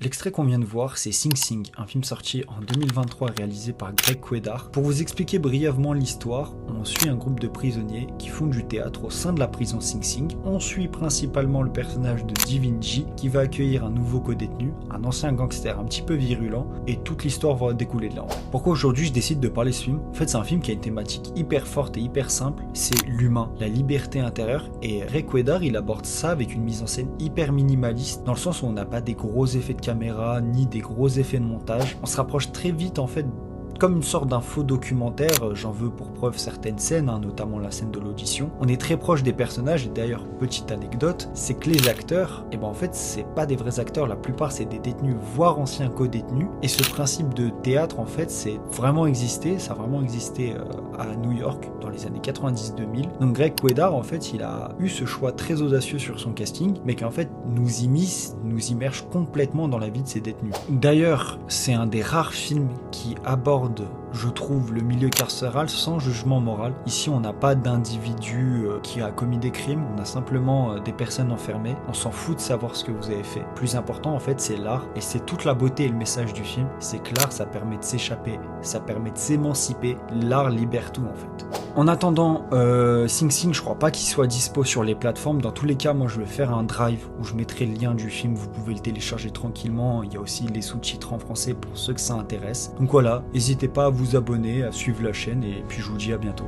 L'extrait qu'on vient de voir, c'est Sing Sing, un film sorti en 2023 réalisé par Greg Kuedar. Pour vous expliquer brièvement l'histoire, on suit un groupe de prisonniers qui font du théâtre au sein de la prison Sing Sing. On suit principalement le personnage de Divinji qui va accueillir un nouveau co-détenu, un ancien gangster un petit peu virulent, et toute l'histoire va découler de là. Pourquoi aujourd'hui je décide de parler de ce film? En fait, c'est un film qui a une thématique hyper forte et hyper simple, c'est l'humain, la liberté intérieure, et Greg Kuedar il aborde ça avec une mise en scène hyper minimaliste, dans le sens où on n'a pas des gros effets de caméra, ni des gros effets de montage. On se rapproche très vite en fait comme une sorte d'un faux documentaire, j'en veux pour preuve certaines scènes, notamment la scène de l'audition. On est très proche des personnages, et d'ailleurs, petite anecdote, c'est que les acteurs, en fait, c'est pas des vrais acteurs, la plupart c'est des détenus, voire anciens co-détenus, et ce principe de théâtre, en fait, c'est vraiment existé, ça a vraiment existé à New York, dans les années 90-2000. Donc Greg Kuedar, en fait, il a eu ce choix très audacieux sur son casting, mais qu'en fait, nous immerge complètement dans la vie de ces détenus. D'ailleurs, c'est un des rares films qui aborde, je trouve, le milieu carcéral sans jugement moral. Ici, on n'a pas d'individu qui a commis des crimes, on a simplement des personnes enfermées. On s'en fout de savoir ce que vous avez fait. Plus important, en fait, c'est l'art, et c'est toute la beauté et le message du film. C'est que l'art, ça permet de s'échapper, ça permet de s'émanciper. L'art libère tout, en fait. En attendant, Sing Sing, je crois pas qu'il soit dispo sur les plateformes. Dans tous les cas, moi, je vais faire un drive où je mettrai le lien du film. Vous pouvez le télécharger tranquillement. Il y a aussi les sous-titres en français pour ceux que ça intéresse. Donc voilà, n'hésitez pas à vous abonner, à suivre la chaîne, et puis je vous dis à bientôt.